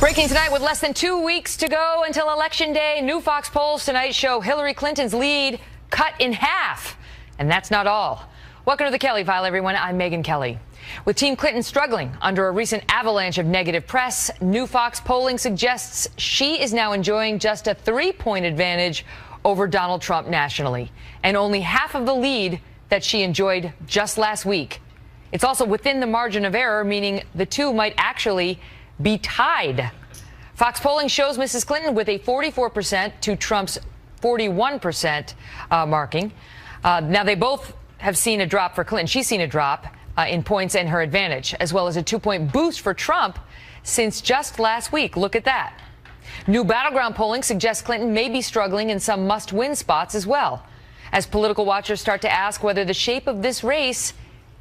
Breaking tonight with less than 2 weeks to go until Election Day. New Fox polls tonight show Hillary Clinton's lead cut in half. And that's not all. Welcome to the Kelly File, everyone. I'm Megyn Kelly. With Team Clinton struggling under a recent avalanche of negative press, new Fox polling suggests she is now enjoying just a 3-point advantage over Donald Trump nationally, and only half of the lead that she enjoyed just last week. It's also within the margin of error, meaning the two might actually be tied. Fox polling shows Mrs. Clinton with a 44% to Trump's 41% marking. Now, they both have seen a drop for Clinton. She's seen a drop in points and her advantage, as well as a 2-point boost for Trump since just last week. Look at that. New battleground polling suggests Clinton may be struggling in some must-win spots as well, as political watchers start to ask whether the shape of this race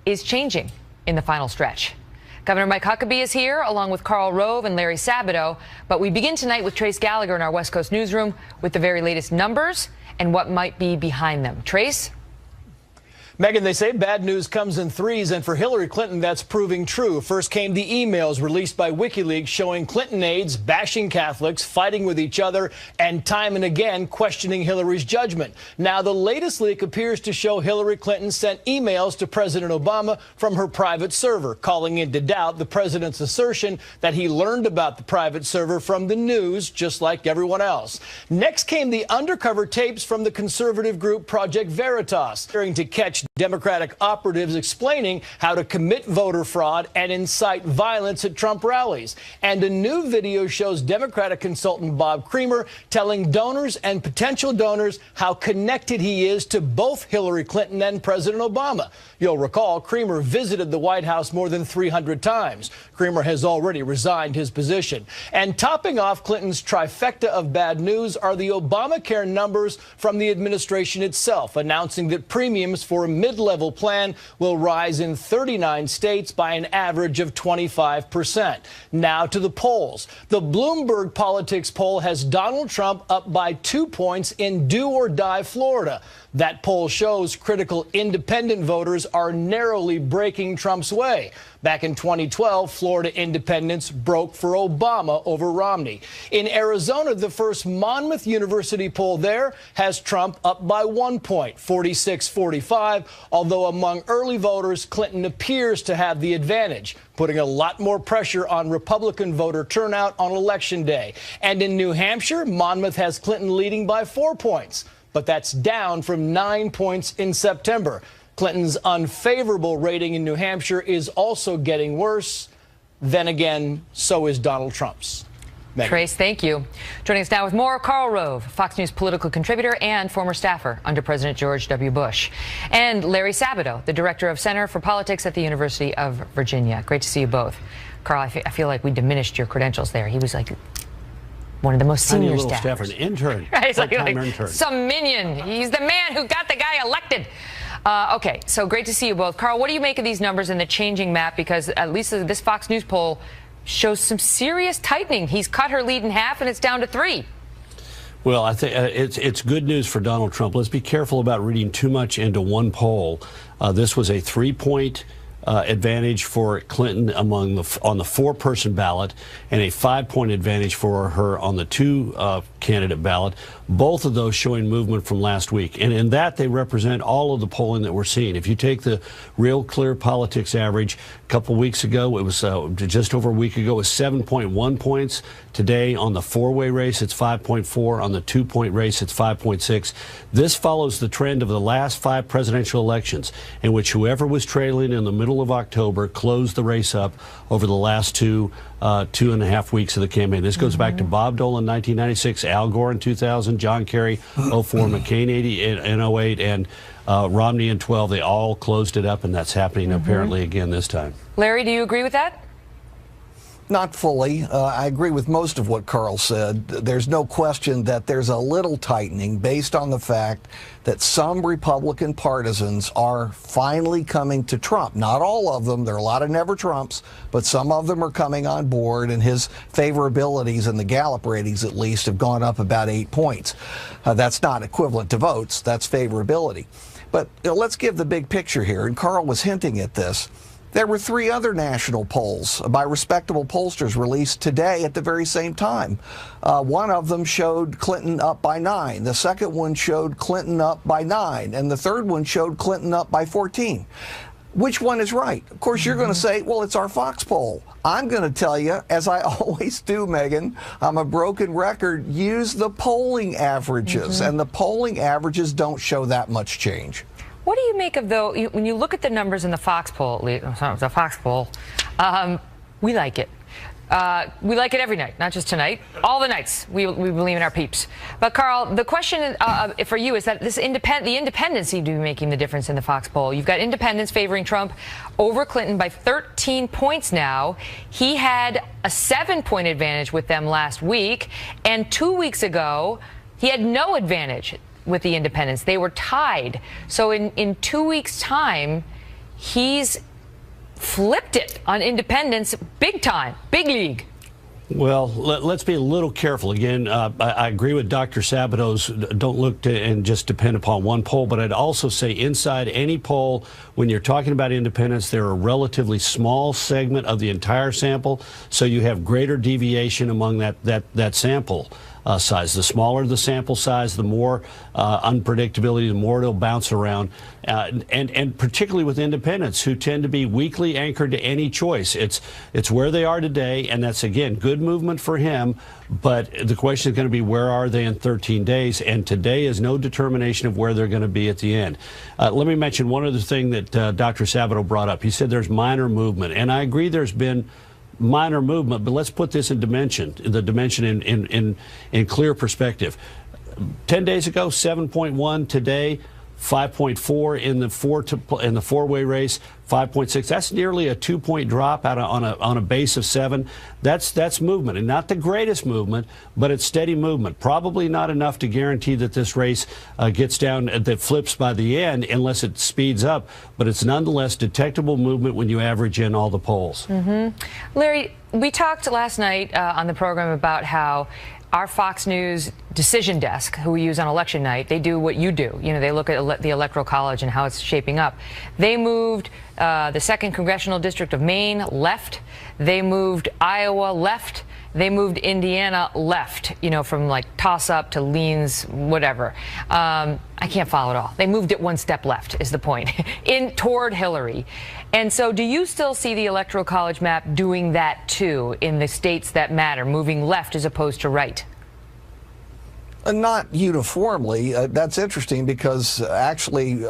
is changing in the final stretch. Governor Mike Huckabee is here, along with Karl Rove and Larry Sabato. But we begin tonight with Trace Gallagher in our West Coast newsroom with the very latest numbers and what might be behind them. Trace? Megyn, they say bad news comes in threes, and for Hillary Clinton, that's proving true. First came the emails released by WikiLeaks showing Clinton aides bashing Catholics, fighting with each other, and time and again questioning Hillary's judgment. Now, the latest leak appears to show Hillary Clinton sent emails to President Obama from her private server, calling into doubt the president's assertion that he learned about the private server from the news, just like everyone else. Next came the undercover tapes from the conservative group Project Veritas, trying to catch Democratic operatives explaining how to commit voter fraud and incite violence at Trump rallies. And a new video shows Democratic consultant Bob Creamer telling donors and potential donors how connected he is to both Hillary Clinton and President Obama. You'll recall Creamer visited the White House more than 300 times. Creamer has already resigned his position. And topping off Clinton's trifecta of bad news are the Obamacare numbers from the administration itself, announcing that premiums for a mid-level plan will rise in 39 states by an average of 25%. Now to the polls. The Bloomberg Politics poll has Donald Trump up by 2 points in do-or-die Florida. That poll shows critical independent voters are narrowly breaking Trump's way. Back in 2012, Florida independents broke for Obama over Romney. In Arizona, the first Monmouth University poll there has Trump up by 1 point, 46-45, although among early voters, Clinton appears to have the advantage, putting a lot more pressure on Republican voter turnout on Election Day. And in New Hampshire, Monmouth has Clinton leading by 4 points, but that's down from 9 points in September. Clinton's unfavorable rating in New Hampshire is also getting worse. Then again, so is Donald Trump's. Megyn. Trace, thank you. Joining us now with more, Karl Rove, Fox News political contributor and former staffer under President George W. Bush. And Larry Sabato, the director of Center for Politics at the University of Virginia. Great to see you both. Karl, I feel like we diminished your credentials there. He was like one of the most senior staffers. Staffer, an intern. Right, he's like intern. Some minion. He's the man who got the guy elected. Okay, so great to see you both. Karl, what do you make of these numbers and the changing map? Because at least this Fox News poll shows some serious tightening. He's cut her lead in half, and it's down to 3. Well, I think it's good news for Donald Trump. Let's be careful about reading too much into one poll. This was a 3-point advantage for Clinton on the 4-person ballot, and a 5-point advantage for her on the 2-candidate ballot. Both of those showing movement from last week, and in that they represent all of the polling that we're seeing. If you take the Real Clear Politics average, a couple weeks ago, it was just over a week ago, it was 7.1 points. Today on the 4-way race, it's 5.4. On the 2-point race, it's 5.6. This follows the trend of the last 5 presidential elections, in which whoever was trailing in the middle of October closed the race up over the last 2.5 weeks of the campaign. This goes back to Bob Dole in 1996, Al Gore in 2000, John Kerry 04, McCain in 08, and Romney in 12. They all closed it up, and that's happening apparently again this time. Larry, do you agree with that? Not fully. I agree with most of what Karl said. There's no question that there's a little tightening based on the fact that some Republican partisans are finally coming to Trump. Not all of them. There are a lot of never Trumps, but some of them are coming on board, and his favorabilities in the Gallup ratings, at least, have gone up about 8 points. That's not equivalent to votes. That's favorability. But let's give the big picture here, and Karl was hinting at this. There were 3 other national polls by respectable pollsters released today at the very same time. One of them showed Clinton up by 9. The second one showed Clinton up by 9. And the third one showed Clinton up by 14. Which one is right? Of course, you're going to say, well, it's our Fox poll. I'm going to tell you, as I always do, Megyn, I'm a broken record, use the polling averages. And the polling averages don't show that much change. What do you make of, though, when you look at the numbers in the Fox poll, we like it. We like it every night, not just tonight. All the nights, we believe in our peeps. But, Carl, the question for you is that the independents seem to be making the difference in the Fox poll. You've got independents favoring Trump over Clinton by 13 points now. He had a 7-point advantage with them last week. And 2 weeks ago, he had no advantage with the independents. They were tied. So in 2 weeks' time, he's flipped it on independents big time, big league. Well, let's be a little careful. Again, I agree with Dr. Sabato's don't look to and just depend upon one poll, but I'd also say inside any poll, when you're talking about independents, they're a relatively small segment of the entire sample, so you have greater deviation among that sample size. The smaller the sample size, the more unpredictability, the more it'll bounce around. And particularly with independents who tend to be weakly anchored to any choice. It's where they are today, and that's, again, good movement for him. But the question is going to be, where are they in 13 days? And today is no determination of where they're going to be at the end. Let me mention one other thing that Dr. Sabato brought up. He said there's minor movement, and I agree there's been minor movement, but let's put this in the dimension in clear perspective. 10 days ago, 7.1. Today, 5.4 in the four-way race, 5.6. That's nearly a 2-point drop on a base of 7. That's movement, and not the greatest movement, but it's steady movement. Probably not enough to guarantee that this race gets down, that flips by the end, unless it speeds up. But it's nonetheless detectable movement when you average in all the polls. Larry, we talked last night on the program about how our Fox News decision desk, who we use on election night, they do what you do. You know, they look at the Electoral College and how it's shaping up. They moved the 2nd Congressional District of Maine left. They moved Iowa left. They moved Indiana left, you know, from like toss-up to leans, whatever. I can't follow it all. They moved it one step left, is the point, toward Hillary. And so do you still see the Electoral College map doing that, too, in the states that matter, moving left as opposed to right? Not uniformly. That's interesting because actually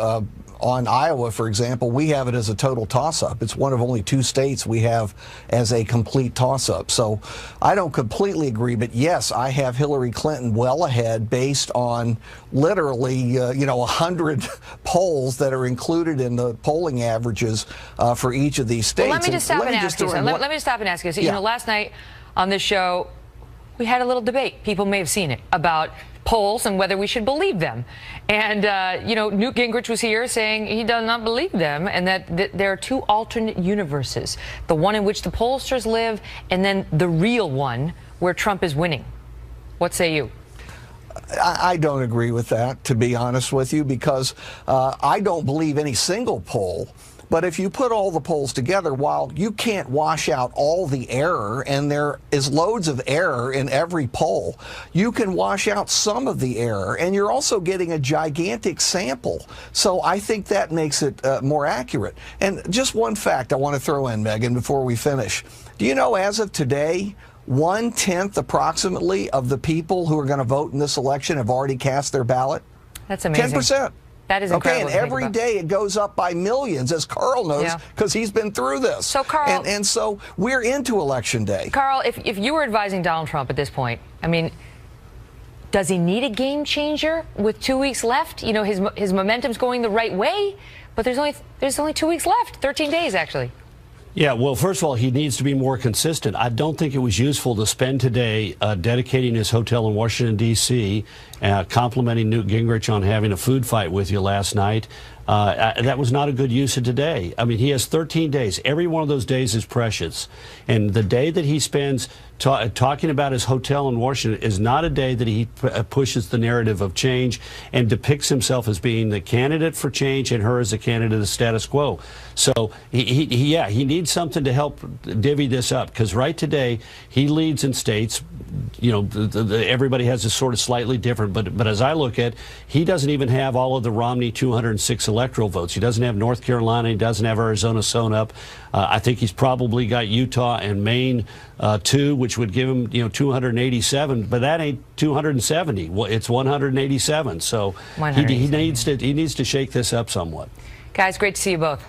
on Iowa, for example, we have it as a total toss-up. It's one of only 2 states we have as a complete toss-up. So I don't completely agree, but yes, I have Hillary Clinton well ahead based on literally, 100 polls that are included in the polling averages for each of these states. Well, let me just stop and ask you. Let me just stop and ask you. So, you know, last night on this show, we had a little debate. People may have seen it about polls and whether we should believe them. And, Newt Gingrich was here saying he does not believe them and that there are 2 alternate universes, the one in which the pollsters live and then the real one where Trump is winning. What say you? I don't agree with that, to be honest with you, because I don't believe any single poll. But if you put all the polls together, while you can't wash out all the error, and there is loads of error in every poll, you can wash out some of the error, and you're also getting a gigantic sample. So I think that makes it more accurate. And just one fact I want to throw in, Megyn, before we finish. Do you know, as of today, 1/10 approximately of the people who are going to vote in this election have already cast their ballot? That's amazing. 10%. That is incredible. Okay, and every day it goes up by millions, as Carl knows, because he's been through this. So, Carl, and so we're into Election Day. Carl, if you were advising Donald Trump at this point, I mean, does he need a game changer with 2 weeks left? You know, his momentum's going the right way, but there's only 2 weeks left, 13 days actually. Yeah, well, first of all, he needs to be more consistent. I don't think it was useful to spend today dedicating his hotel in Washington, D.C., complimenting Newt Gingrich on having a food fight with you last night. That was not a good use of today. I mean, he has 13 days. Every one of those days is precious. And the day that he spends talking about his hotel in Washington is not a day that he pushes the narrative of change and depicts himself as being the candidate for change and her as the candidate of the status quo. So he needs something to help divvy this up, because right today he leads in states. You know, everybody has a sort of slightly different, but as I look at, he doesn't even have all of the Romney 206 electoral votes. He doesn't have North Carolina. He doesn't have Arizona sewn up. I think he's probably got Utah and Maine too, which would give him 287, but that ain't 270. Well, it's 187. So he needs to shake this up somewhat. Guys, great to see you both.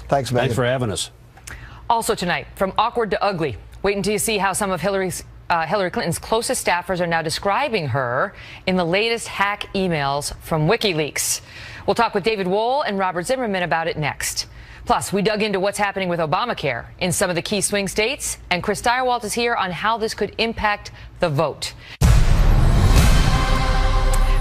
Thanks, Megyn. Thanks for having us. Also tonight, from awkward to ugly. Wait until you see how some of Hillary Clinton's closest staffers are now describing her in the latest hack emails from WikiLeaks. We'll talk with David Wohl and Robert Zimmerman about it next. Plus, we dug into what's happening with Obamacare in some of the key swing states, and Chris Direwalt is here on how this could impact the vote.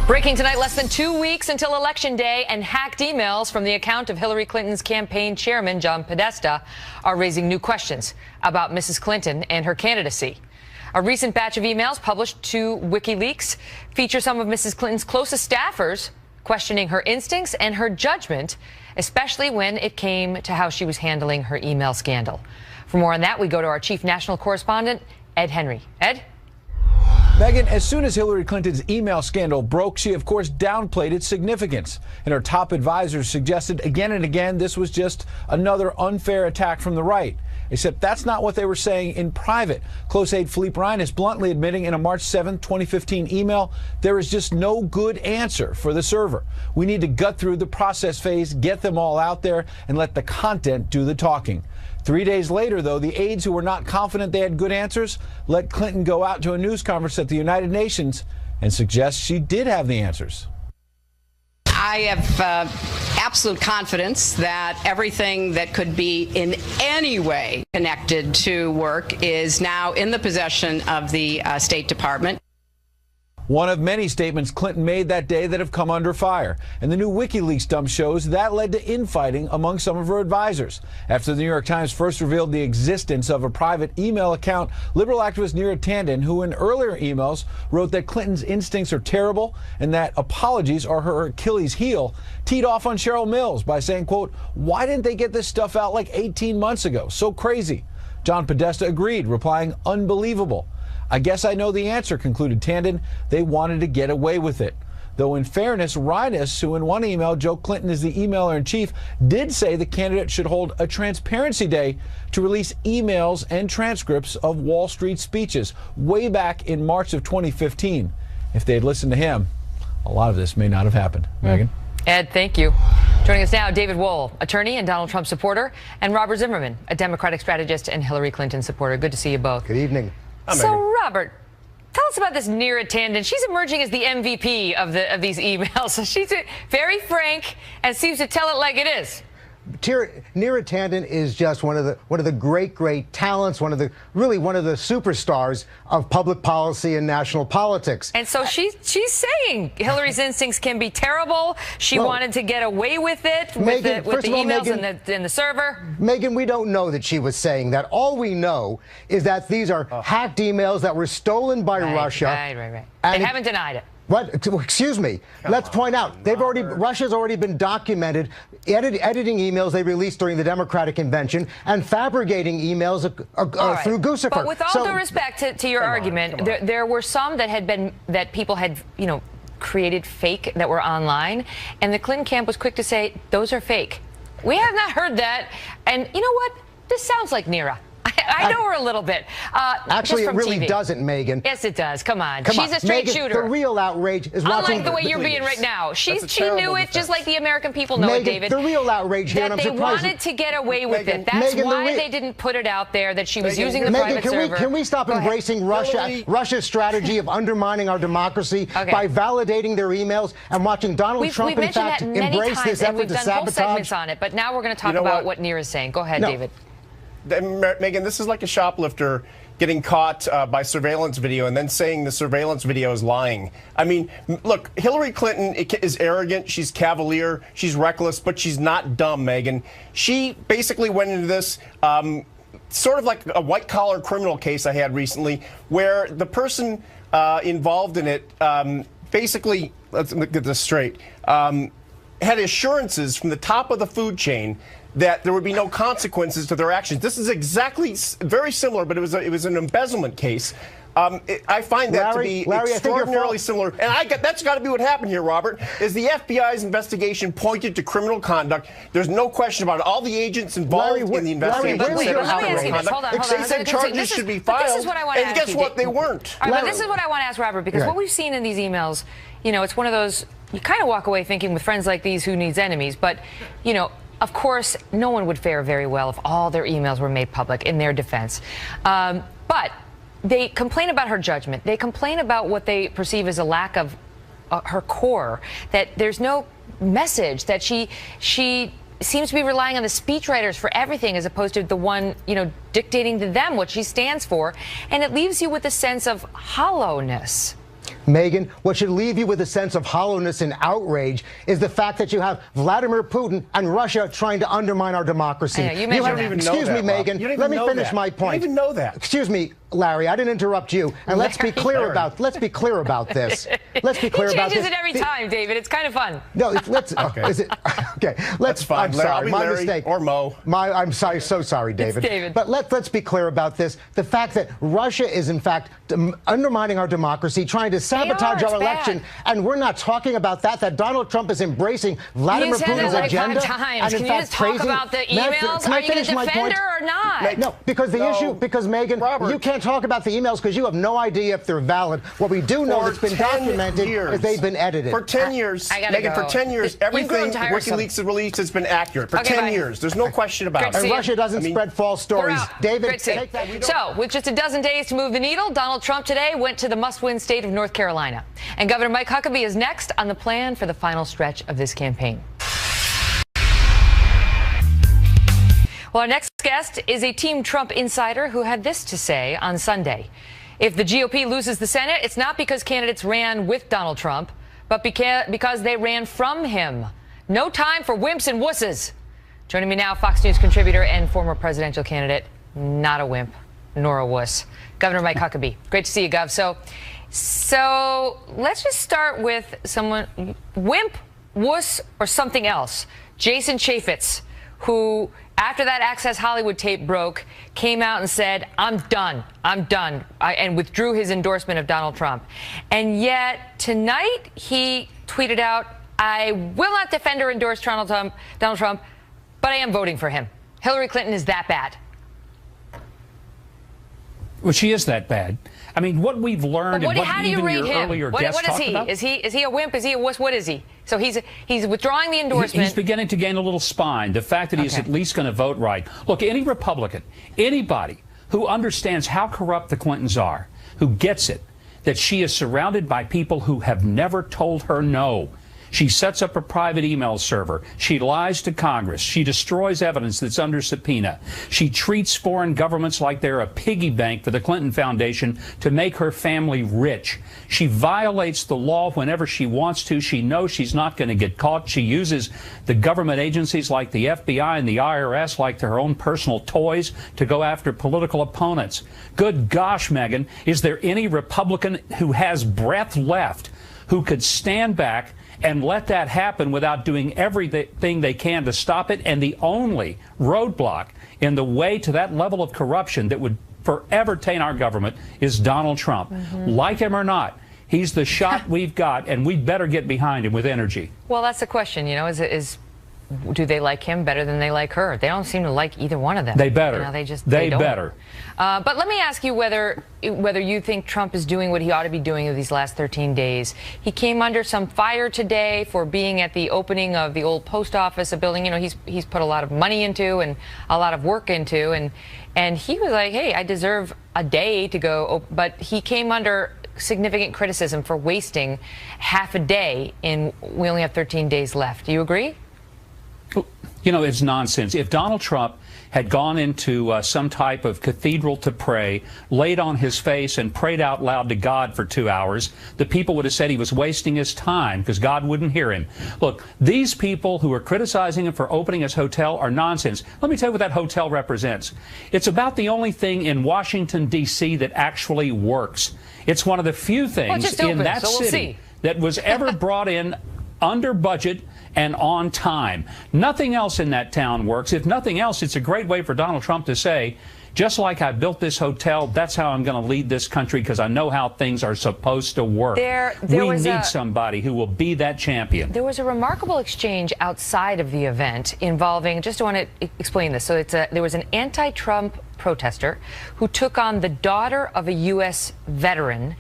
Breaking tonight, less than 2 weeks until Election Day, and hacked emails from the account of Hillary Clinton's campaign chairman, John Podesta, are raising new questions about Mrs. Clinton and her candidacy. A recent batch of emails published to WikiLeaks feature some of Mrs. Clinton's closest staffers questioning her instincts and her judgment, especially when it came to how she was handling her email scandal. For more on that, we go to our chief national correspondent, Ed Henry. Ed? Megyn, as soon as Hillary Clinton's email scandal broke, she, of course, downplayed its significance. And her top advisors suggested again and again this was just another unfair attack from the right. Except that's not what they were saying in private. Close aide Philippe Ryan is bluntly admitting in a March 7, 2015 email, there is just no good answer for the server. We need to gut through the process phase, get them all out there, and let the content do the talking. 3 days later, though, the aides who were not confident they had good answers let Clinton go out to a news conference at the United Nations and suggest she did have the answers. I have absolute confidence that everything that could be in any way connected to work is now in the possession of the State Department. One of many statements Clinton made that day that have come under fire. And the new WikiLeaks dump shows that led to infighting among some of her advisors. After the New York Times first revealed the existence of a private email account, liberal activist Neera Tanden, who in earlier emails wrote that Clinton's instincts are terrible and that apologies are her Achilles heel, teed off on Cheryl Mills by saying, quote, "Why didn't they get this stuff out like 18 months ago? So crazy." John Podesta agreed, replying, "Unbelievable. I guess I know the answer," concluded Tanden. They wanted to get away with it. Though in fairness, Reines, who in one email joked Clinton is the emailer-in-chief, did say the candidate should hold a transparency day to release emails and transcripts of Wall Street speeches way back in March of 2015. If they had listened to him, a lot of this may not have happened. Megyn? Ed, thank you. Joining us now, David Wohl, attorney and Donald Trump supporter, and Robert Zimmerman, a Democratic strategist and Hillary Clinton supporter. Good to see you both. Good evening. So, Robert, tell us about this Neera Tanden. She's emerging as the MVP of these emails. She's very frank and seems to tell it like it is. Neera Tanden is just one of the great talents, one of the superstars of public policy and national politics. And so she's saying Hillary's instincts can be terrible. She wanted to get away with it with the emails in the server. Megyn, we don't know that she was saying that. All we know is that these are hacked emails that were stolen by Russia. Right. They haven't denied it. What? Excuse me. Let's point out Russia's already been documented editing emails they released during the Democratic convention and fabricating emails through Guccifer. But with all due respect to your argument, there were some that people had created fake that were online, and the Clinton camp was quick to say those are fake. We have not heard that, and you know what? This sounds like Neera. I know her a little bit. Actually, it really doesn't, Megyn. Yes, it does. Come on. She's a straight Megyn, shooter. The real outrage is watching. Unlike the way you're being right now. She knew it just like the American people know Megyn, it, David. The real outrage here, and I'm surprised. They wanted to get away with it. That's why they didn't put it out there that she was using the private server. Can we stop embracing Russia's strategy of undermining our democracy by validating their emails and watching Donald Trump, in fact, embrace this effort to sabotage? We've done whole segments on it, but now we're going to talk about what Neera's saying. Go ahead, David. Megyn, this is like a shoplifter getting caught by surveillance video and then saying the surveillance video is lying. I mean, look, Hillary Clinton is arrogant, she's cavalier, she's reckless, but she's not dumb, Megyn. She basically went into this sort of like a white-collar criminal case I had recently, where the person involved in it basically, let's get this straight, had assurances from the top of the food chain that there would be no consequences to their actions. This is exactly very similar, but it was an embezzlement case. I find that to be extraordinarily similar, and that's got to be what happened here, Robert. Is the FBI's investigation pointed to criminal conduct? There's no question about it. All the agents involved in the investigation said it was criminal conduct. They said charges should be filed, and guess what? They weren't. All right, but this is what I want to ask Robert, because what we've seen in these emails, you know, it's one of those, you kind of walk away thinking with friends like these, who needs enemies? But, you know, of course, no one would fare very well if all their emails were made public in their defense. But they complain about her judgment. They complain about what they perceive as a lack of her core, that there's no message, that she seems to be relying on the speechwriters for everything as opposed to the one, you know, dictating to them what she stands for. And it leaves you with a sense of hollowness. Megyn, what should leave you with a sense of hollowness and outrage is the fact that you have Vladimir Putin and Russia trying to undermine our democracy. You don't even excuse me, Megyn. Let me finish my point. You don't even know that. Excuse me, Larry. I didn't interrupt you. And let's be clear about this. Let's be clear about this. He changes it every time, David. It's kind of fun. No, let's. Okay. Is it okay? That's fine. I'm sorry. My Larry mistake. Or Mo. I'm sorry. So sorry, David. It's David. But let's be clear about this. The fact that Russia is in fact undermining our democracy, trying to sabotage our election, and we're not talking about that. That Donald Trump is embracing Vladimir Putin's agenda. And in fact, talk about the emails? Are you going to defend her or not? No, because the issue, Megyn, Robert, you can't talk about the emails because you have no idea if they're valid. What we do know that's been documented is they've been edited. For 10 years, Megyn, for 10 years, everything WikiLeaks has released has been accurate. For 10 years. There's no question about it. And Russia doesn't spread false stories. David, take that. So, with just a dozen days to move the needle, Donald Trump today went to the must-win state of North Carolina. And Governor Mike Huckabee is next on the plan for the final stretch of this campaign. Well, our next guest is a Team Trump insider who had this to say on Sunday. If the GOP loses the Senate, it's not because candidates ran with Donald Trump, but because they ran from him. No time for wimps and wusses. Joining me now, Fox News contributor and former presidential candidate, not a wimp, nor a wuss, Governor Mike Huckabee. Great to see you, Gov. So let's just start with someone, wimp, wuss, or something else. Jason Chaffetz, who, after that Access Hollywood tape broke, came out and said, I'm done, and withdrew his endorsement of Donald Trump. And yet, tonight, he tweeted out, I will not defend or endorse Donald Trump, but I am voting for him. Hillary Clinton is that bad. Well, she is that bad. I mean, what we've learned and what even your earlier guests talked about. Is he a wimp? Is he a wuss? What is he? So he's withdrawing the endorsement. He's beginning to gain a little spine. The fact that he's at least going to vote right. Look, any Republican, anybody who understands how corrupt the Clintons are, who gets it, that she is surrounded by people who have never told her no. She sets up a private email server. She lies to Congress. She destroys evidence that's under subpoena. She treats foreign governments like they're a piggy bank for the Clinton Foundation to make her family rich. She violates the law whenever she wants to. She knows she's not going to get caught. She uses the government agencies like the FBI and the IRS like her own personal toys to go after political opponents. Good gosh, Megyn, is there any Republican who has breath left who could stand back and let that happen without doing everything they can to stop it? And the only roadblock in the way to that level of corruption that would forever taint our government is Donald Trump. Like him or not, he's the shot we've got, and we better get behind him with energy. Well, that's the question, you know, do they like him better than they like her? They don't seem to like either one of them. They better. You know, they better. But let me ask you whether you think Trump is doing what he ought to be doing in these last 13 days. He came under some fire today for being at the opening of the old post office, a building, you know, he's put a lot of money into and a lot of work into, and he was like, hey, I deserve a day to go, but he came under significant criticism for wasting half a day we only have 13 days left. Do you agree? You know, it's nonsense. If Donald Trump had gone into some type of cathedral to pray, laid on his face and prayed out loud to God for 2 hours, the people would have said he was wasting his time because God wouldn't hear him. Look, these people who are criticizing him for opening his hotel are nonsense. Let me tell you what that hotel represents. It's about the only thing in Washington, D.C. that actually works. It's one of the few things in that city that was ever brought in under budget and on time. Nothing else in that town works. If nothing else, it's a great way for Donald Trump to say, just like I built this hotel, that's how I'm going to lead this country because I know how things are supposed to work. We need somebody who will be that champion. There was a remarkable exchange outside of the event involving, just want to explain this. So there was an anti-Trump protester who took on the daughter of a U.S. veteran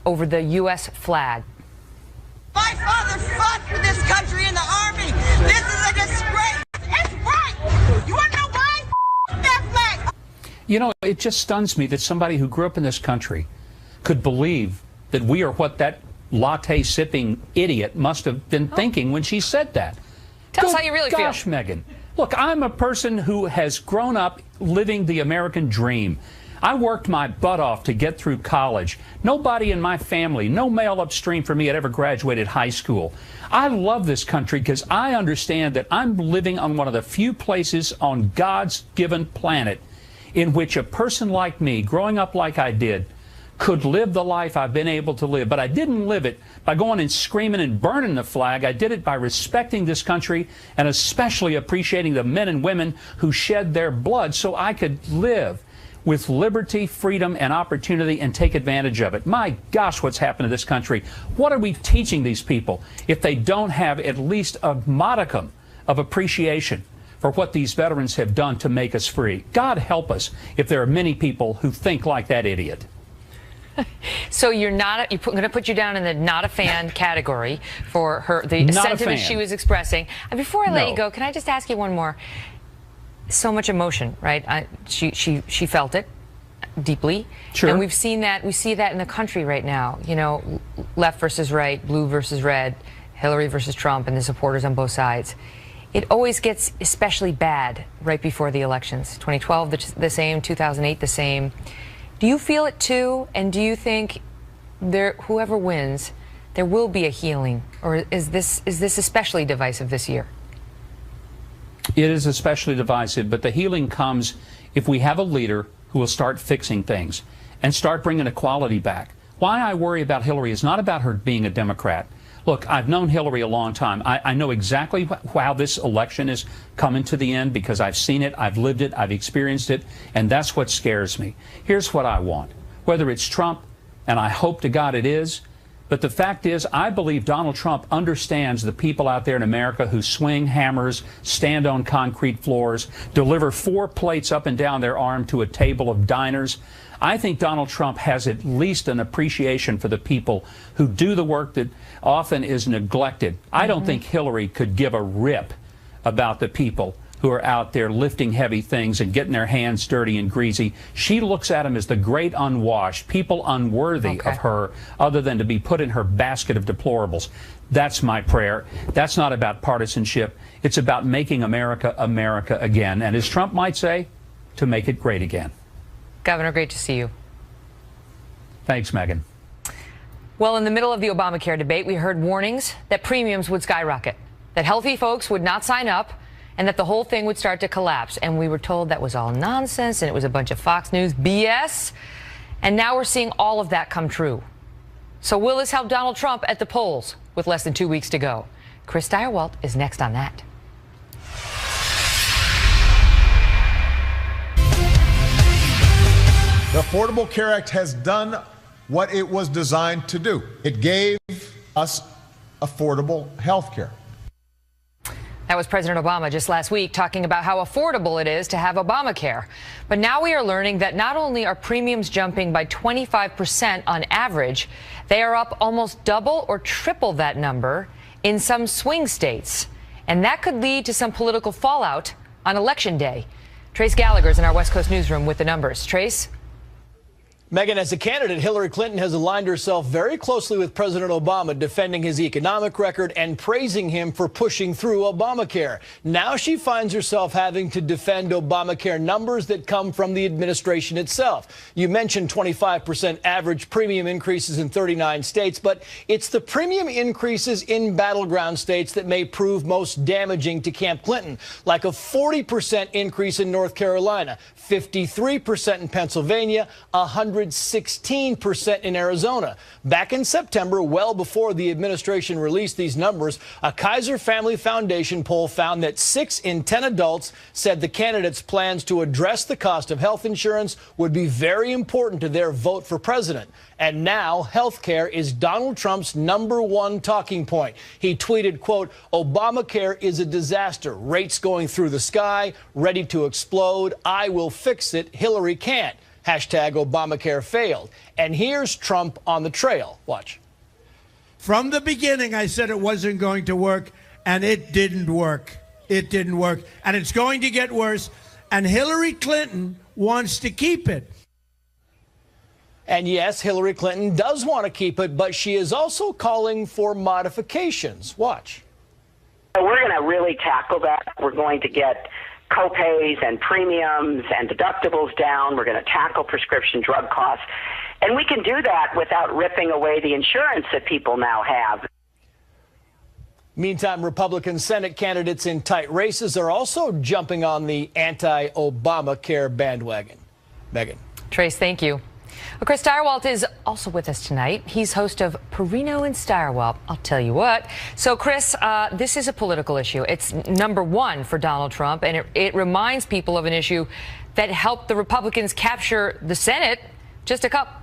over the U.S. flag. My father fought for this country in the Army. This is a disgrace. It's right. You want to know why? That flag. You know, it just stuns me that somebody who grew up in this country could believe that we are what that latte-sipping idiot must have been thinking when she said that. Tell us how you really feel. Gosh, Megyn. Look, I'm a person who has grown up living the American dream. I worked my butt off to get through college. Nobody in my family, no male upstream from me had ever graduated high school. I love this country because I understand that I'm living on one of the few places on God's given planet in which a person like me, growing up like I did, could live the life I've been able to live. But I didn't live it by going and screaming and burning the flag. I did it by respecting this country and especially appreciating the men and women who shed their blood so I could live with liberty, freedom, and opportunity and take advantage of it. My gosh, what's happened to this country? What are we teaching these people if they don't have at least a modicum of appreciation for what these veterans have done to make us free? God help us if there are many people who think like that idiot. So you're not, you're going to put you down in the not a fan category for the sentiment she was expressing. And before I let you go, can I just ask you one more? So much emotion, right? She felt it deeply. Sure. And we've seen that. We see that in the country right now. You know, left versus right, blue versus red, Hillary versus Trump, and the supporters on both sides. It always gets especially bad right before the elections. 2012 the same, 2008 the same. Do you feel it too? And do you think whoever wins, there will be a healing, or is this especially divisive this year? It is especially divisive, but the healing comes if we have a leader who will start fixing things and start bringing equality back. Why I worry about Hillary is not about her being a Democrat. Look, I've known Hillary a long time. I know exactly how this election is coming to the end because I've seen it, I've lived it, I've experienced it, and that's what scares me. Here's what I want. Whether it's Trump, and I hope to God it is, but the fact is, I believe Donald Trump understands the people out there in America who swing hammers, stand on concrete floors, deliver 4 plates up and down their arm to a table of diners. I think Donald Trump has at least an appreciation for the people who do the work that often is neglected. I don't think Hillary could give a rip about the people who are out there lifting heavy things and getting their hands dirty and greasy. She looks at them as the great unwashed, people unworthy of her other than to be put in her basket of deplorables. That's my prayer. That's not about partisanship. It's about making America America again. And as Trump might say, to make it great again. Governor, great to see you. Thanks, Megyn. Well, in the middle of the Obamacare debate, we heard warnings that premiums would skyrocket, that healthy folks would not sign up, and that the whole thing would start to collapse. And we were told that was all nonsense and it was a bunch of Fox News BS. And now we're seeing all of that come true. So will this help Donald Trump at the polls with less than 2 weeks to go? Chris Direwalt is next on that. The Affordable Care Act has done what it was designed to do. It gave us affordable health care. That was President Obama just last week talking about how affordable it is to have Obamacare. But now we are learning that not only are premiums jumping by 25% on average, they are up almost double or triple that number in some swing states. And that could lead to some political fallout on Election Day. Trace Gallagher's in our West Coast newsroom with the numbers. Trace? Megyn, as a candidate, Hillary Clinton has aligned herself very closely with President Obama, defending his economic record and praising him for pushing through Obamacare. Now she finds herself having to defend Obamacare numbers that come from the administration itself. You mentioned 25% average premium increases in 39 states, but it's the premium increases in battleground states that may prove most damaging to Camp Clinton, like a 40% increase in North Carolina, 53% in Pennsylvania, 116% in Arizona. Back in September, well before the administration released these numbers, a Kaiser Family Foundation poll found that 6 in 10 adults said the candidate's plans to address the cost of health insurance would be very important to their vote for president. And now health care is Donald Trump's #1 talking point. He tweeted, quote, "Obamacare is a disaster. Rates going through the sky, ready to explode. I will fix it. Hillary can't. Hashtag Obamacare failed." And here's Trump on the trail. Watch. From the beginning, I said it wasn't going to work, and it didn't work. It didn't work. And it's going to get worse. And Hillary Clinton wants to keep it. And yes, Hillary Clinton does want to keep it, but she is also calling for modifications. Watch. We're going to really tackle that. We're going to get co-pays and premiums and deductibles down. We're going to tackle prescription drug costs. And we can do that without ripping away the insurance that people now have. Meantime, Republican Senate candidates in tight races are also jumping on the anti-Obamacare bandwagon. Megyn. Trace, thank you. Well, Chris Stirewalt is also with us tonight. He's host of Perino and Stirewalt. I'll tell you what. So, Chris, this is a political issue. It's #1 for Donald Trump, and it reminds people of an issue that helped the Republicans capture the Senate just a couple,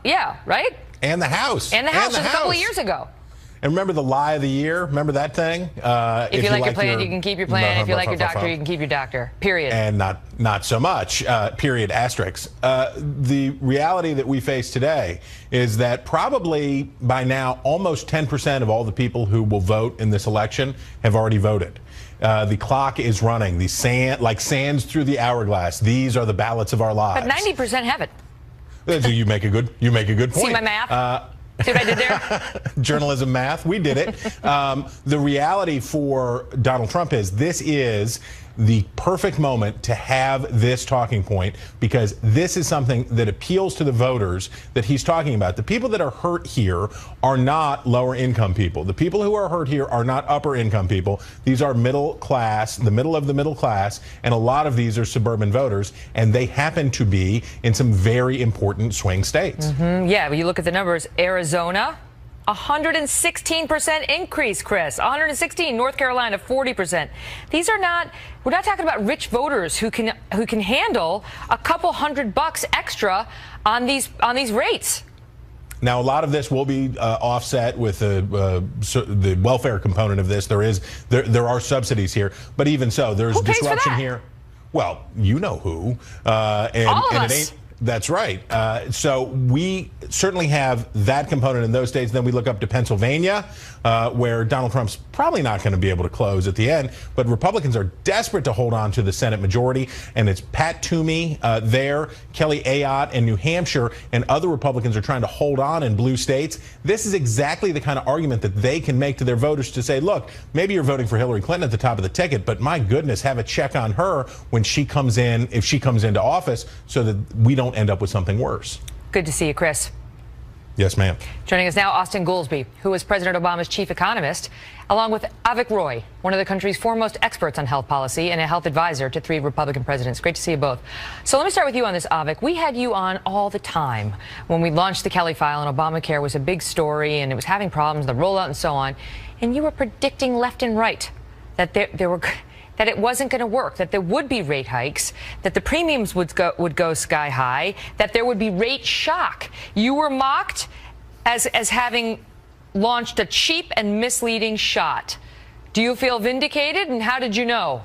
right? And the House. And the House just a couple of years ago. And remember the lie of the year? Remember that thing? If you like your plan, you can keep your plan. If you like your doctor, you can keep your doctor. Period. And not so much. Period. Asterisk. The reality that we face today is that probably by now almost 10% of all the people who will vote in this election have already voted. The clock is running. The sand, like sands through the hourglass. These are the ballots of our lives. But 90% haven't. You make a good point. See my math? See what I did there? Journalism math. We did it. The reality for Donald Trump is this is the perfect moment to have this talking point, because this is something that appeals to the voters that he's talking about. The people that are hurt here are not lower income people. The people who are hurt here are not upper income people. These are middle class, the middle of the middle class, and a lot of these are suburban voters, and they happen to be in some very important swing states. Yeah, but you look at the numbers. Arizona, 116% increase, Chris. 116. North Carolina, 40%. These are not. We're not talking about rich voters who can handle a couple $100 extra on these rates. Now, a lot of this will be offset with the welfare component of this. There are subsidies here, but even so, there's disruption here. Well, you know who. All of us. It ain't. That's right. So we certainly have that component in those states. Then we look up to Pennsylvania, where Donald Trump's probably not going to be able to close at the end. But Republicans are desperate to hold on to the Senate majority. And it's Pat Toomey there, Kelly Ayotte in New Hampshire, and other Republicans are trying to hold on in blue states. This is exactly the kind of argument that they can make to their voters to say, look, maybe you're voting for Hillary Clinton at the top of the ticket, but my goodness, have a check on her when she comes in, if she comes into office, so that we don't end up with something worse. Good to see you, Chris. Yes, ma'am. Joining us now, Austin Goolsbee, who is President Obama's chief economist, along with Avik Roy, one of the country's foremost experts on health policy and a health advisor to 3 Republican presidents. Great to see you both. So let me start with you on this, Avik. We had you on all the time when we launched the Kelly file, and Obamacare was a big story, and it was having problems, the rollout and so on. And you were predicting left and right that that it wasn't going to work, that there would be rate hikes, that the premiums would go sky high, that there would be rate shock. You were mocked as having launched a cheap and misleading shot. Do you feel vindicated, and how did you know?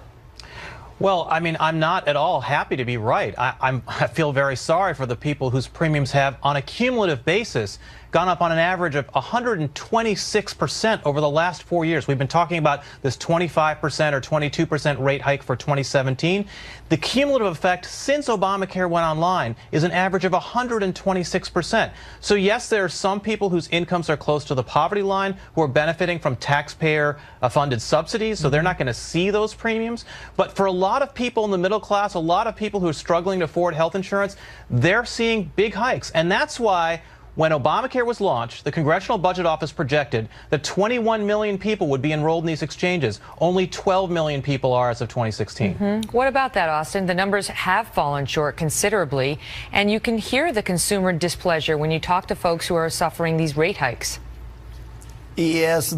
Well, I mean, I'm not at all happy to be right. I feel very sorry for the people whose premiums have, on a cumulative basis, gone up on an average of 126% over the last 4 years. We've been talking about this 25% or 22% rate hike for 2017. The cumulative effect since Obamacare went online is an average of 126%. So yes, there are some people whose incomes are close to the poverty line who are benefiting from taxpayer-funded subsidies, so they're not going to see those premiums. But for a lot of people in the middle class, a lot of people who are struggling to afford health insurance, they're seeing big hikes. And that's why when Obamacare was launched, the Congressional Budget Office projected that 21 million people would be enrolled in these exchanges. Only 12 million people are as of 2016. What about that, Austin? The numbers have fallen short considerably, and you can hear the consumer displeasure when you talk to folks who are suffering these rate hikes. Yes,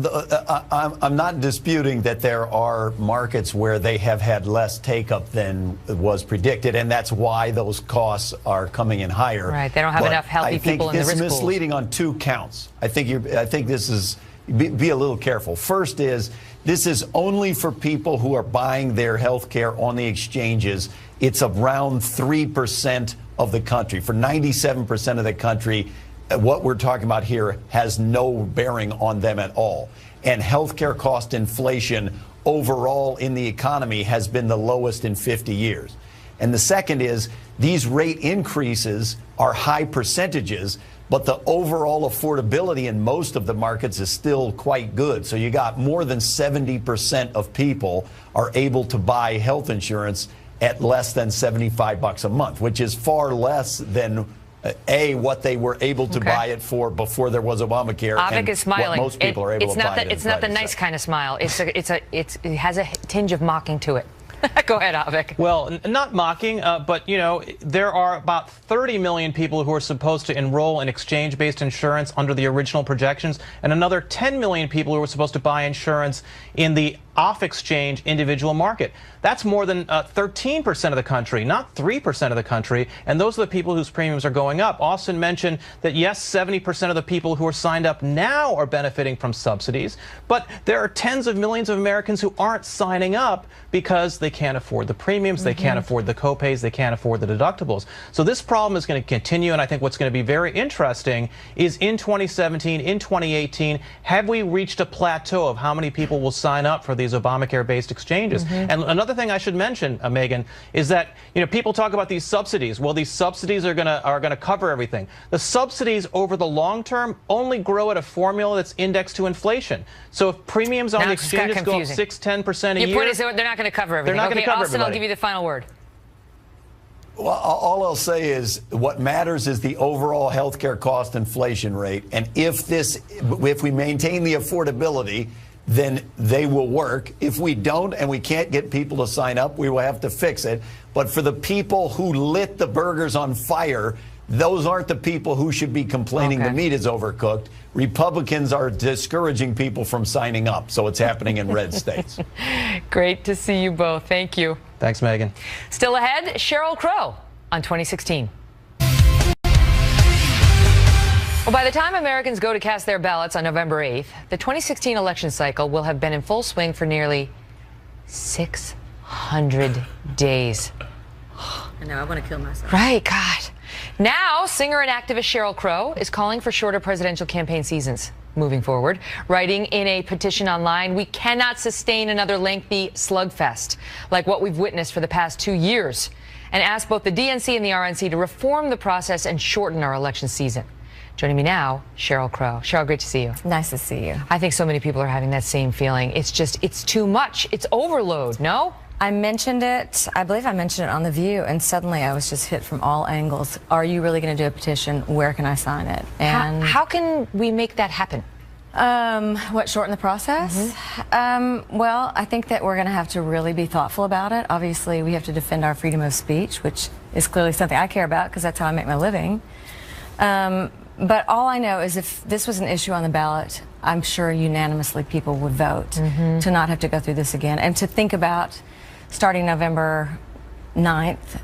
I'm not disputing that there are markets where they have had less take-up than was predicted, and that's why those costs are coming in higher. Right, they don't have enough healthy people in the risk pools. I think this is misleading on two counts. I think this is, be a little careful. First is, this is only for people who are buying their health care on the exchanges. It's around 3% of the country. For 97% of the country, what we're talking about here has no bearing on them at all. And healthcare cost inflation overall in the economy has been the lowest in 50 years. And the second is, these rate increases are high percentages, but the overall affordability in most of the markets is still quite good. So you got more than 70% of people are able to buy health insurance at less than $75 a month, which is far less than what they were able to buy it for before there was Obamacare. Avik is smiling. What most people are able to buy it. It's not the nice kind of smile. It has a tinge of mocking to it. Go ahead, Avik. Well, not mocking, but, you know, there are about 30 million people who are supposed to enroll in exchange-based insurance under the original projections, and another 10 million people who are supposed to buy insurance in the off-exchange individual market. That's more than 13% of the country, not 3% of the country, and those are the people whose premiums are going up. Austin mentioned that, yes, 70% of the people who are signed up now are benefiting from subsidies, but there are tens of millions of Americans who aren't signing up because they can't afford the premiums, they can't afford the copays, they can't afford the deductibles. So this problem is going to continue, and I think what's going to be very interesting is in 2017, in 2018, have we reached a plateau of how many people will sign up for these Obamacare-based exchanges? And another thing I should mention, Megyn, is that, you know, people talk about these subsidies. Well, these subsidies are gonna cover everything. The subsidies over the long term only grow at a formula that's indexed to inflation. So if premiums on the exchanges go up 6-10% a year, your point is they're not going to cover everything. They're not going to cover Austin, everybody. I'll give you the final word. Well, all I'll say is what matters is the overall healthcare cost inflation rate, and if we maintain the affordability, then they will work. If we don't and we can't get people to sign up, we will have to fix it. But for the people who lit the burgers on fire, those aren't the people who should be complaining the meat is overcooked. Republicans are discouraging people from signing up, so it's happening in red states. Great to see you both. Thank you. Thanks, Megyn. Still ahead, Sheryl Crow on 2016. Well, by the time Americans go to cast their ballots on November 8th, the 2016 election cycle will have been in full swing for nearly 600 days. I know, I want to kill myself. Right, God. Now, singer and activist Sheryl Crow is calling for shorter presidential campaign seasons moving forward, writing in a petition online, "We cannot sustain another lengthy slugfest like what we've witnessed for the past 2 years," and asked both the DNC and the RNC to reform the process and shorten our election season. Joining me now, Sheryl Crow. Sheryl, great to see you. Nice to see you. I think so many people are having that same feeling. It's just, it's too much. It's overload, no? I mentioned it, I believe I mentioned it on The View, and suddenly I was just hit from all angles. Are you really going to do a petition? Where can I sign it? And how can we make that happen? What, shorten the process? Well, I think that we're going to have to really be thoughtful about it. Obviously, we have to defend our freedom of speech, which is clearly something I care about because that's how I make my living. But all I know is if this was an issue on the ballot, I'm sure unanimously people would vote to not have to go through this again and to think about starting November 9th,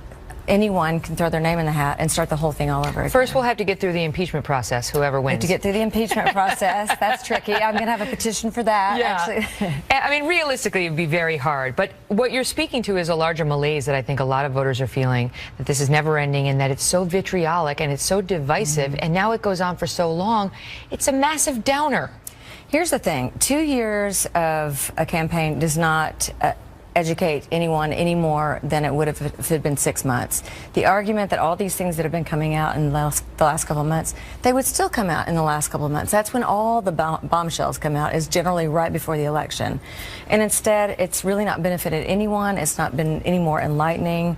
anyone can throw their name in the hat and start the whole thing all over again. First, we'll have to get through the impeachment process, whoever wins. To get through the impeachment process, that's tricky. I'm going to have a petition for that, actually. I mean, realistically, it would be very hard. But what you're speaking to is a larger malaise that I think a lot of voters are feeling, that this is never ending and that it's so vitriolic and it's so divisive, and now it goes on for so long. It's a massive downer. Here's the thing. 2 years of a campaign does not educate anyone any more than it would have if it had been 6 months. The argument that all these things that have been coming out in the last couple of months, they would still come out in the last couple of months. That's when all the bombshells come out, is generally right before the election. And instead, it's really not benefited anyone. It's not been any more enlightening.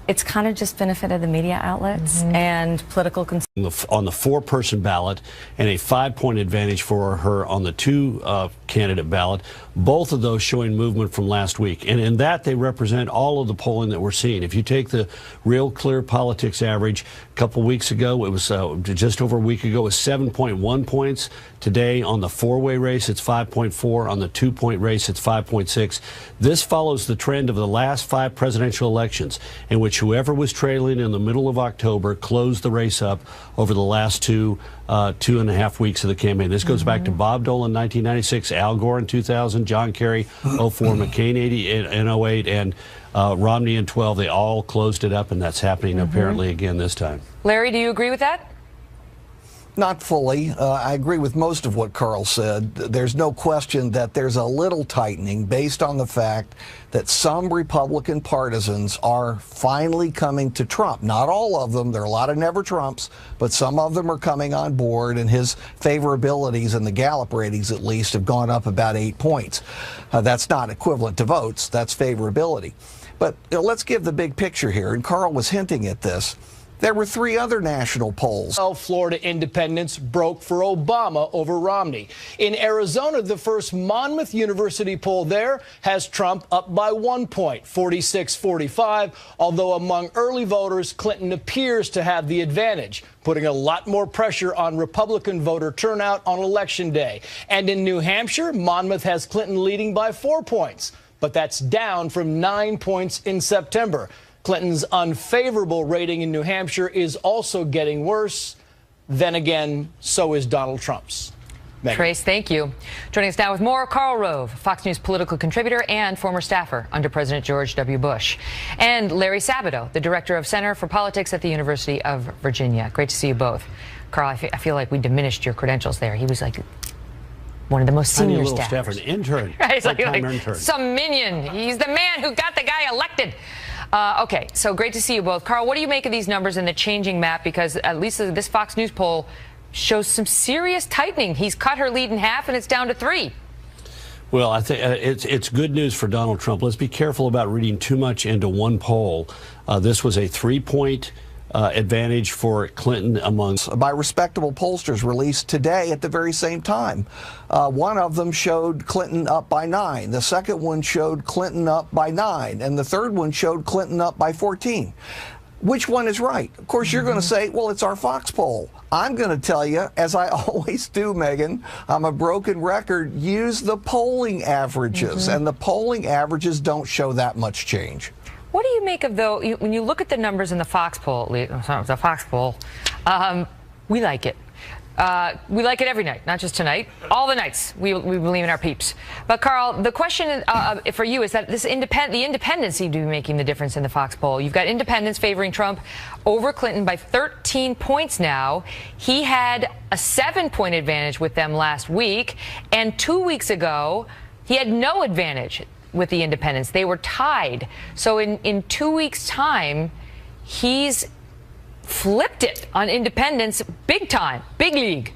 It's kind of just benefited the media outlets and political concerns. On the 4-person ballot and a 5-point advantage for her on the 2-candidate ballot, both of those showing movement from last week. And in that, they represent all of the polling that we're seeing. If you take the Real Clear Politics average, a couple weeks ago, it was just over a week ago, it was 7.1 points. Today, on the 4-way race, it's 5.4. On the 2-point race, it's 5.6. This follows the trend of the last 5 presidential elections, in which whoever was trailing in the middle of October closed the race up over the last 2.5 weeks of the campaign. This goes back to Bob Dole in 1996, Al Gore in 2000, John Kerry 04, McCain in 08, and Romney in 12. They all closed it up, and that's happening apparently again this time. Larry, do you agree with that? Not fully. I agree with most of what Carl said. There's no question that there's a little tightening based on the fact that some Republican partisans are finally coming to Trump. Not all of them. There are a lot of never Trumps, but some of them are coming on board, and his favorabilities in the Gallup ratings, at least, have gone up about 8 points. That's not equivalent to votes. That's favorability. But let's give the big picture here, and Carl was hinting at this. There were 3 other national polls. Florida independents broke for Obama over Romney. In Arizona, the first Monmouth University poll there has Trump up by 1 point, 46-45, although among early voters, Clinton appears to have the advantage, putting a lot more pressure on Republican voter turnout on Election Day. And in New Hampshire, Monmouth has Clinton leading by 4 points, but that's down from 9 points in September. Clinton's unfavorable rating in New Hampshire is also getting worse. Then again, so is Donald Trump's. Megyn. Trace, thank you. Joining us now with more, Karl Rove, Fox News political contributor and former staffer under President George W. Bush. And Larry Sabato, the director of Center for Politics at the University of Virginia. Great to see you both. Karl, I feel like we diminished your credentials there. He was like one of the most senior staffers. Staffer, an intern. Right, he's like intern. Some minion. He's the man who got the guy elected. Okay, so great to see you both. Karl, what do you make of these numbers and the changing map? Because at least this Fox News poll shows some serious tightening. He's cut her lead in half, and it's down to 3. Well, I think it's good news for Donald Trump. Let's be careful about reading too much into one poll. This was a 3-point advantage for Clinton among by respectable pollsters released today at the very same time. One of them showed Clinton up by 9. The second one showed Clinton up by 9. And the third one showed Clinton up by 14. Which one is right? Of course, you're going to say, well, it's our Fox poll. I'm going to tell you, as I always do, Megyn, I'm a broken record, use the polling averages. And the polling averages don't show that much change. What do you make of, though, when you look at the numbers in the Fox poll, we like it. We like it every night, not just tonight. All the nights, we believe in our peeps. But, Karl, the question for you is that the independents seem to be making the difference in the Fox poll. You've got independents favoring Trump over Clinton by 13 points now. He had a 7-point advantage with them last week, and 2 weeks ago, he had no advantage with the independents. They were tied. So in 2 weeks' time, he's flipped it on independents big time, big league.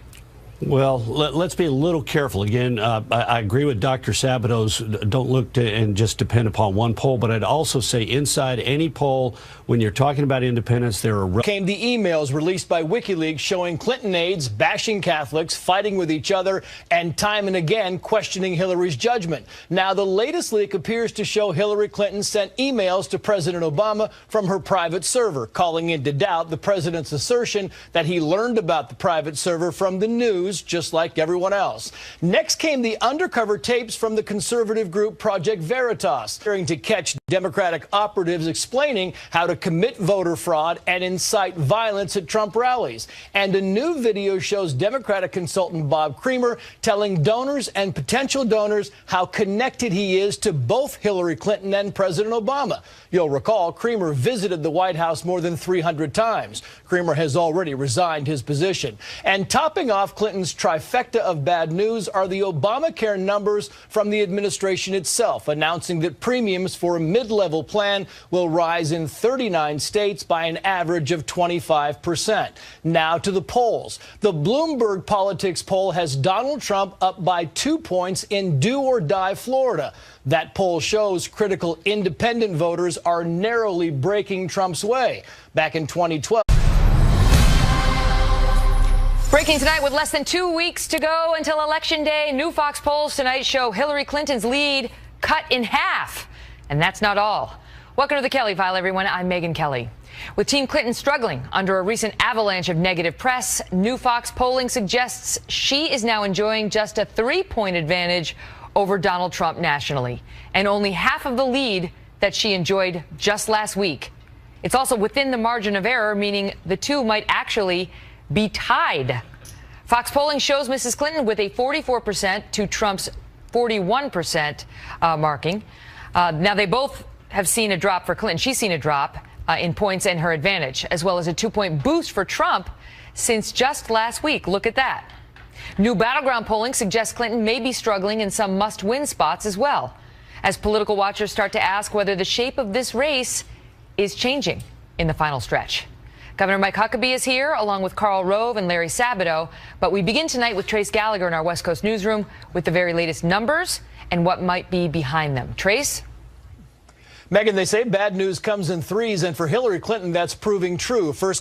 Well, let's be a little careful. Again, I agree with Dr. Sabato's don't look to and just depend upon one poll, but I'd also say inside any poll, when you're talking about independence, there are... Came the emails released by WikiLeaks showing Clinton aides bashing Catholics, fighting with each other, and time and again questioning Hillary's judgment. Now, the latest leak appears to show Hillary Clinton sent emails to President Obama from her private server, calling into doubt the president's assertion that he learned about the private server from the news news, just like everyone else. Next came the undercover tapes from the conservative group Project Veritas, trying to catch Democratic operatives explaining how to commit voter fraud and incite violence at Trump rallies. And a new video shows Democratic consultant Bob Creamer telling donors and potential donors how connected he is to both Hillary Clinton and President Obama. You'll recall Creamer visited the White House more than 300 times. Creamer has already resigned his position. And topping off Clinton's trifecta of bad news are the Obamacare numbers from the administration itself, announcing that premiums for a mid-level plan will rise in 39 states by an average of 25%. Now to the polls. The Bloomberg Politics poll has Donald Trump up by 2 points in do-or-die Florida. That poll shows critical independent voters are narrowly breaking Trump's way. Back in 2012. Breaking tonight with less than 2 weeks to go until Election Day, new Fox polls tonight show Hillary Clinton's lead cut in half. And that's not all. Welcome to the Kelly File, everyone. I'm Megyn Kelly. With Team Clinton struggling under a recent avalanche of negative press, new Fox polling suggests she is now enjoying just a 3-point advantage over Donald Trump nationally, and only half of the lead that she enjoyed just last week. It's also within the margin of error, meaning the two might actually be tied. Fox polling shows Mrs. Clinton with a 44% to Trump's 41% marking. Now, they both have seen a drop for Clinton. She's seen a drop in points and her advantage, as well as a 2-point boost for Trump since just last week. Look at that. New battleground polling suggests Clinton may be struggling in some must-win spots as well, as political watchers start to ask whether the shape of this race is changing in the final stretch. Governor Mike Huckabee is here, along with Karl Rove and Larry Sabato. But we begin tonight with Trace Gallagher in our West Coast newsroom with the very latest numbers and what might be behind them. Trace? Megyn, they say bad news comes in threes, and for Hillary Clinton, that's proving true. First